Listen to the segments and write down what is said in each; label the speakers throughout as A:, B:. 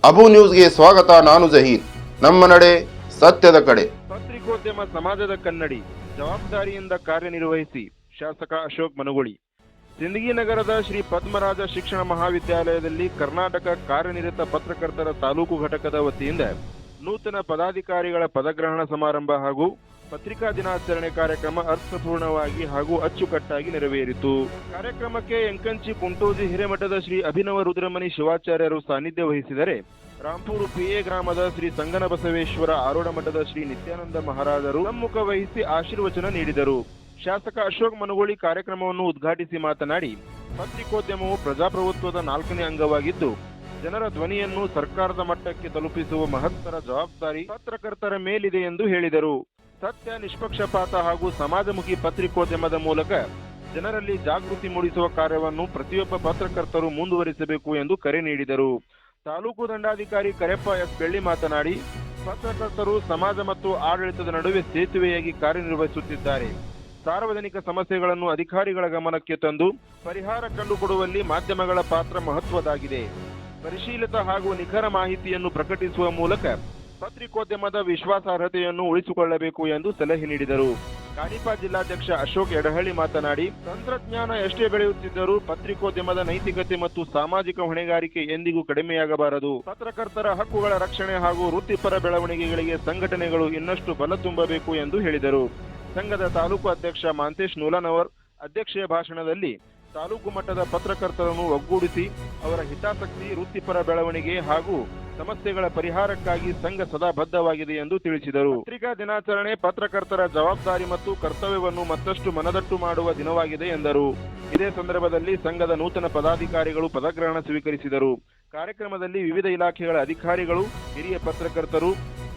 A: ಅಬು ನ್ಯೂಸ್ಗೆ ಸ್ವಾಗತ. ನಾನು ಜಹೀರ್. ನಮ್ಮ ನಡೆ ಸತ್ಯದ ಕಡೆ.
B: ಪತ್ರಿಕೋದ್ಯಮ ಸಮಾಜದ ಕನ್ನಡಿ, ಜವಾಬ್ದಾರಿಯಿಂದ ಕಾರ್ಯನಿರ್ವಹಿಸಿ. ಶಾಸಕ ಅಶೋಕ್ ಮನಗೋಳಿ. ಸಿಂದಗಿ ನಗರದ ಶ್ರೀ ಪದ್ಮರಾಜ ಶಿಕ್ಷಣ ಮಹಾವಿದ್ಯಾಲಯದಲ್ಲಿ ಕರ್ನಾಟಕ ಕಾರ್ಯನಿರತ ಪತ್ರಕರ್ತರ ತಾಲೂಕು ಘಟಕದ ವತಿಯಿಂದ ನೂತನ ಪದಾಧಿಕಾರಿಗಳ ಪದಗ್ರಹಣ ಸಮಾರಂಭ ಹಾಗೂ ಪತ್ರಿಕಾ ದಿನಾಚರಣೆ ಕಾರ್ಯಕ್ರಮ ಅರ್ಥಪೂರ್ಣವಾಗಿ ಹಾಗೂ ಅಚ್ಚುಕಟ್ಟಾಗಿ ನೆರವೇರಿತು. ಕಾರ್ಯಕ್ರಮಕ್ಕೆ ಎಂಕಂಚಿ ಕುಂಟೋಜಿ ಹಿರೇಮಠದ ಶ್ರೀ ಅಭಿನವ ರುದ್ರಮನಿ ಶಿವಾಚಾರ್ಯರು ಸಾನ್ನಿಧ್ಯ ವಹಿಸಿದರೆ, ರಾಂಪೂರು ಪಿಎ ಗ್ರಾಮದ ಶ್ರೀ ಸಂಗನ ಬಸವೇಶ್ವರ ಆರೋಢ ಮಠದ ಶ್ರೀ ನಿತ್ಯಾನಂದ ಮಹಾರಾಜರು ಸಮ್ಮುಖ ವಹಿಸಿ ಆಶೀರ್ವಚನ ನೀಡಿದರು. ಶಾಸಕ ಅಶೋಕ್ ಮನಗೋಳಿ ಕಾರ್ಯಕ್ರಮವನ್ನು ಉದ್ಘಾಟಿಸಿ ಮಾತನಾಡಿ, ಪತ್ರಿಕೋದ್ಯಮವು ಪ್ರಜಾಪ್ರಭುತ್ವದ 4ನೇ ಅಂಗವಾಗಿದ್ದು, ಜನರ ಧ್ವನಿಯನ್ನು ಸರ್ಕಾರದ ಮಟ್ಟಕ್ಕೆ ತಲುಪಿಸುವ ಮಹತ್ತರ ಜವಾಬ್ದಾರಿ ಪತ್ರಕರ್ತರ ಮೇಲಿದೆ ಎಂದು ಹೇಳಿದರು. ಸತ್ಯ, ನಿಷ್ಪಕ್ಷಪಾತ ಹಾಗೂ ಸಮಾಜಮುಖಿ ಪತ್ರಿಕೋದ್ಯಮದ ಮೂಲಕ ಜನರಲ್ಲಿ ಜಾಗೃತಿ ಮೂಡಿಸುವ ಕಾರ್ಯವನ್ನು ಪ್ರತಿಯೊಬ್ಬ ಪತ್ರಕರ್ತರು ಮುಂದುವರಿಸಬೇಕು ಎಂದು ಕರೆ ನೀಡಿದರು. ತಾಲೂಕು ದಂಡಾಧಿಕಾರಿ ಕರೆಪ್ಪ ಎಸ್ ಬೆಳ್ಳಿ ಮಾತನಾಡಿ, ಪತ್ರಕರ್ತರು ಸಮಾಜ ಮತ್ತು ಆಡಳಿತದ ನಡುವೆ ಸೇತುವೆಯಾಗಿ ಕಾರ್ಯನಿರ್ವಹಿಸುತ್ತಿದ್ದಾರೆ. ಸಾರ್ವಜನಿಕ ಸಮಸ್ಯೆಗಳನ್ನು ಅಧಿಕಾರಿಗಳ ಗಮನಕ್ಕೆ ತಂದು ಪರಿಹಾರ ಕಂಡುಕೊಡುವಲ್ಲಿ ಮಾಧ್ಯಮಗಳ ಪಾತ್ರ ಮಹತ್ವದಾಗಿದೆ. ಪರಿಶೀಲಿತ ಹಾಗೂ ನಿಖರ ಮಾಹಿತಿಯನ್ನು ಪ್ರಕಟಿಸುವ ಮೂಲಕ ಪತ್ರಿಕೋದ್ಯಮದ ವಿಶ್ವಾಸಾರ್ಹತೆಯನ್ನು ಉಳಿಸಿಕೊಳ್ಳಬೇಕು ಎಂದು ಸಲಹೆ ನೀಡಿದರು. ಕಾಣಿಪಾ ಜಿಲ್ಲಾಧ್ಯಕ್ಷ ಅಶೋಕ್ ಯಡಹಳ್ಳಿ ಮಾತನಾಡಿ, ತಂತ್ರಜ್ಞಾನ ಎಷ್ಟೇ ಬೆಳೆಯುತ್ತಿದ್ದರೂ ಪತ್ರಿಕೋದ್ಯಮದ ನೈತಿಕತೆ ಮತ್ತು ಸಾಮಾಜಿಕ ಹೊಣೆಗಾರಿಕೆ ಎಂದಿಗೂ ಕಡಿಮೆಯಾಗಬಾರದು. ಪತ್ರಕರ್ತರ ಹಕ್ಕುಗಳ ರಕ್ಷಣೆ ಹಾಗೂ ವೃತ್ತಿಪರ ಬೆಳವಣಿಗೆಗಳಿಗೆ ಸಂಘಟನೆಗಳು ಇನ್ನಷ್ಟು ಬಲ ತುಂಬಬೇಕು ಎಂದು ಹೇಳಿದರು. ಸಂಘದ ತಾಲೂಕು ಅಧ್ಯಕ್ಷ ಮಾಂತೇಶ್ ನೂಲನವರ್ ಅಧ್ಯಕ್ಷೀಯ ಭಾಷಣದಲ್ಲಿ ತಾಲೂಕು ಮಟ್ಟದ ಪತ್ರಕರ್ತರನ್ನು ಒಗ್ಗೂಡಿಸಿ ಅವರ ಹಿತಾಸಕ್ತಿ, ವೃತ್ತಿಪರ ಬೆಳವಣಿಗೆ ಹಾಗೂ ಸಮಸ್ಯೆಗಳ ಪರಿಹಾರಕ್ಕಾಗಿ ಸಂಘ ಸದಾ ಬದ್ಧವಾಗಿದೆ ಎಂದು ತಿಳಿಸಿದರು. ಪತ್ರಿಕಾ ದಿನಾಚರಣೆ ಪತ್ರಕರ್ತರ ಜವಾಬ್ದಾರಿ ಮತ್ತು ಕರ್ತವ್ಯವನ್ನು ಮತ್ತಷ್ಟು ಮನದಟ್ಟು ಮಾಡುವ ದಿನವಾಗಿದೆ ಎಂದರು. ಇದೇ ಸಂದರ್ಭದಲ್ಲಿ ಸಂಘದ ನೂತನ ಪದಾಧಿಕಾರಿಗಳು ಪದಗ್ರಹಣ ಸ್ವೀಕರಿಸಿದರು. ಕಾರ್ಯಕ್ರಮದಲ್ಲಿ ವಿವಿಧ ಇಲಾಖೆಗಳ ಅಧಿಕಾರಿಗಳು, ಹಿರಿಯ ಪತ್ರಕರ್ತರು,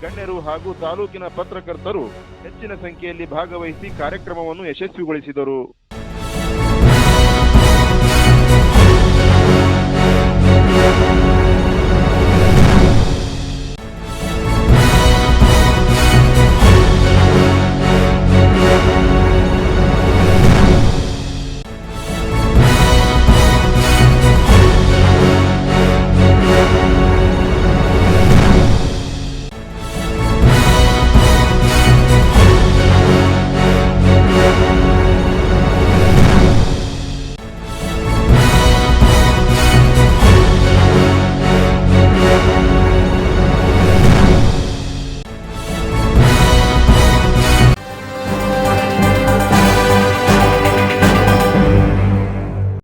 B: ಗಣ್ಯರು ಹಾಗೂ ತಾಲೂಕಿನ ಪತ್ರಕರ್ತರು ಹೆಚ್ಚಿನ ಸಂಖ್ಯೆಯಲ್ಲಿ ಭಾಗವಹಿಸಿ ಕಾರ್ಯಕ್ರಮವನ್ನು ಯಶಸ್ವಿಗೊಳಿಸಿದರು.